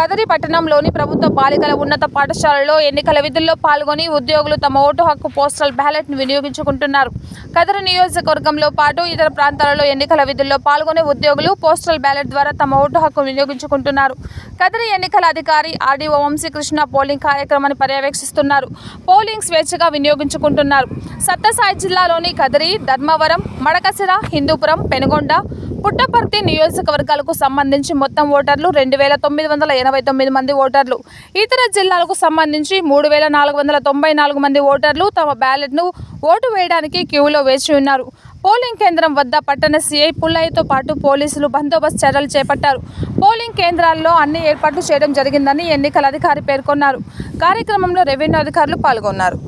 కదిరి పట్టణంలోని ప్రభుత్వ బాలికల ఉన్నత పాఠశాలలో ఎన్నికల విధుల్లో పాల్గొని ఉద్యోగులు తమ ఓటు హక్కు పోస్టల్ బ్యాలెట్ ను వినియోగించుకుంటున్నారు. కదిరి నియోజకవర్గంలో పాటు ఇతర ప్రాంతాలలో ఎన్నికల విధుల్లో పాల్గొనే ఉద్యోగులు పోస్టల్ బ్యాలెట్ ద్వారా తమ ఓటు హక్కు వినియోగించుకుంటున్నారు. కదిరి ఎన్నికల అధికారి ఆర్డీఓ వంశీకృష్ణ పోలింగ్ కార్యక్రమాన్ని పర్యవేక్షిస్తున్నారు. పోలింగ్ స్వేచ్ఛగా వినియోగించుకుంటున్నారు. సత్యసాయి జిల్లాలోని కదిరి, ధర్మవరం, మడకసిర, హిందూపురం, పెనుగొండ, పుట్టపర్తి నియోజకవర్గాలకు సంబంధించి మొత్తం ఓటర్లు 2989 మంది ఓటర్లు. ఇతర జిల్లాలకు సంబంధించి 3494 మంది ఓటర్లు తమ బ్యాలెట్ను ఓటు వేయడానికి క్యూలో వేచి ఉన్నారు. పోలింగ్ కేంద్రం వద్ద పట్టణ సీఐ పుల్లయ్యతో పాటు పోలీసులు బందోబస్తు చర్యలు చేపట్టారు. పోలింగ్ కేంద్రాల్లో అన్ని ఏర్పాట్లు చేయడం జరిగిందని ఎన్నికల అధికారి పేర్కొన్నారు. కార్యక్రమంలో రెవెన్యూ అధికారులు పాల్గొన్నారు.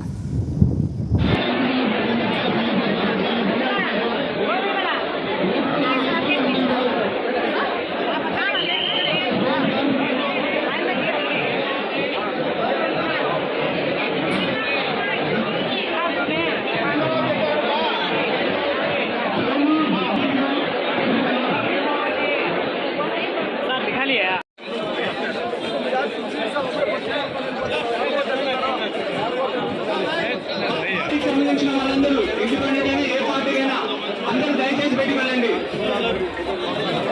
సంబంధించిన వాళ్ళందరూ ఇండిపెండెంట్ అయినా ఏ పార్టీ అయినా అందరూ దయచేసి బయటికి వెళ్ళండి.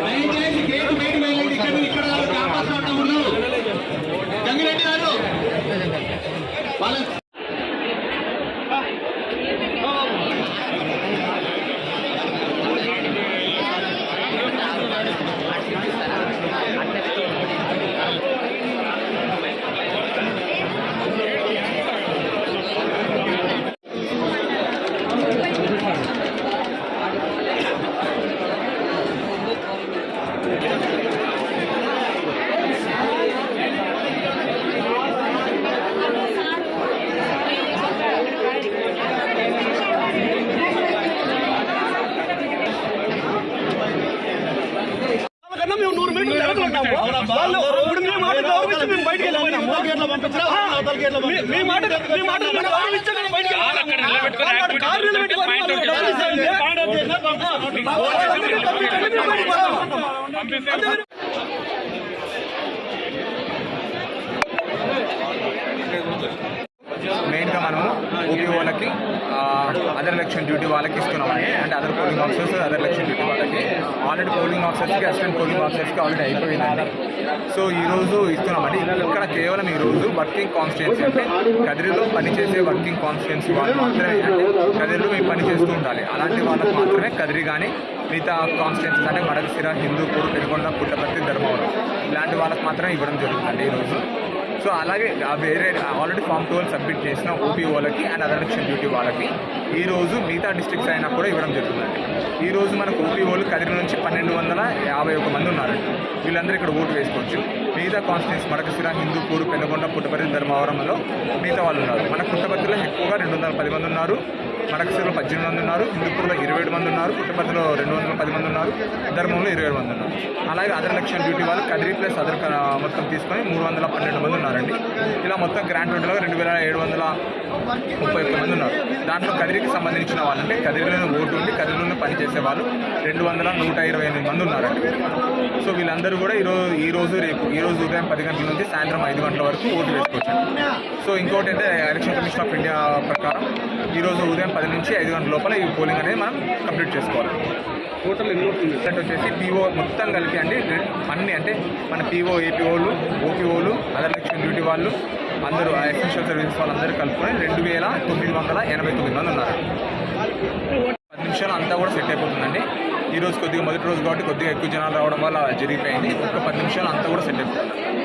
దయచేసి గేట్ బయటికి వెళ్ళండి. ఇక్కడ క్యాంపస్ లో ఉన్నారు గంగిరెడ్డి గారు వాళ్ళ మెయిన్గా మనము ఓపీఓలకి అదర్ ఎలక్షన్ డ్యూటీ వాళ్ళకి ఇస్తున్నామండి. అంటే other polling officers, other election duty వాళ్ళకి ఆల్రెడీ పోలింగ్ ఆఫీసర్స్కి, అసిస్టెంట్ పోలింగ్ ఆఫీసర్స్కి ఆల్రెడీ అయిపోయిందండి. సో ఈరోజు ఇస్తున్నామండి. ఇక్కడ కేవలం ఈరోజు వర్కింగ్ కాన్స్టిట్యున్సీ అంటే కదిరిలో పనిచేసే వర్కింగ్ కాన్స్టిట్యున్సీ వాళ్ళు మాత్రమే, అంటే కదిరిలో మేము పని చేస్తూ ఉండాలి అలాంటి వాళ్ళకి మాత్రమే కదిరి కానీ మిగతా కాన్స్టిట్యున్సీస్ అంటే మడకసిర, హిందూపూర్, పెనుగొండ, పుట్టపర్తి, ధర్మవరం ఇలాంటి వాళ్ళకి మాత్రమే ఇవ్వడం జరుగుతుందండి ఈరోజు. సో అలాగే వేరే ఆల్రెడీ ఫామ్ 12 సబ్మిట్ చేసిన ఓపీఓలకి అండ్ అదర్ ఎలక్షన్ డ్యూటీ వాళ్ళకి ఈరోజు మిగతా డిస్ట్రిక్ట్స్ అయినా కూడా ఇవ్వడం జరుగుతుందండి. ఈరోజు మనకు ఓపీఓలు కదిరి నుంచి 1251 మంది ఉన్నారండి. వీళ్ళందరూ ఇక్కడ ఓటు వేసుకోవచ్చు. మిగతా కాన్స్టిట్యున్సీ మడకసిర, హిందూపూర్, పెనుగొండ, పుట్టపర్తి, ధర్మవరంలో మిగతా వాళ్ళు ఉన్నారు. మన పుట్టపర్తిలో ఎక్కువగా 210 మంది ఉన్నారు, మడకసిరలో 18 మంది ఉన్నారు, హిందూపూర్లో 27 మంది ఉన్నారు, పుట్టపర్తిలో 210 మంది ఉన్నారు, ధర్మంలో 27 మంది ఉన్నారు. అలాగే అదర్ ఎలక్షన్ డ్యూటీ వాళ్ళు కదిరి ప్లస్ అదర్ మొత్తం తీసుకొని 312 మంది ఉన్నారండి. ఇలా మొత్తం గ్రాండ్ టోటల్గా 2731 మంది ఉన్నారు. దాంట్లో కదిరికి సంబంధించిన వాళ్ళంటే కదిరిలోనే ఓటు ఉండి కదిరిలోనే పనిచేసే వాళ్ళు 128 మంది ఉన్నారండి. సో వీళ్ళందరూ కూడా ఈరోజు రేపు ఈరోజు ఉదయం 10 గంటల నుంచి సాయంత్రం 5 గంటల వరకు ఓటు వేసుకోవచ్చు. సో ఇంకోటి అంటే ఎలక్షన్ కమిషన్ ఆఫ్ ఇండియా ప్రకారం ఈరోజు ఉదయం 10 నుంచి 5 గంటల లోపల ఈ పోలింగ్ అనేది మనం కంప్లీట్ చేసుకోవాలి. టోటల్ ఎన్ని ఓట్లు వచ్చేసి పీఓ మొత్తం కలిపి అండి అన్ని అంటే మన పీఓ, ఏపీఓలు, ఓపీఓలు, అదర్ ఎలక్షన్ డ్యూటీ వాళ్ళు అందరూ ఎసెన్షియల్ సర్వీసెస్ వాళ్ళందరూ కలుపుకొని 2989 మంది ఉన్నారు. 10 నిమిషాలు అంతా కూడా సెట్ అయిపోతుందండి. ఈరోజు కొద్దిగా మొదటి రోజు కాబట్టి కొద్దిగా ఎక్కువ జనాలు రావడం వల్ల జరిగిపోయింది. ఒక 10 నిమిషాలు అంతా కూడా సెట్ అయిపోతుంది.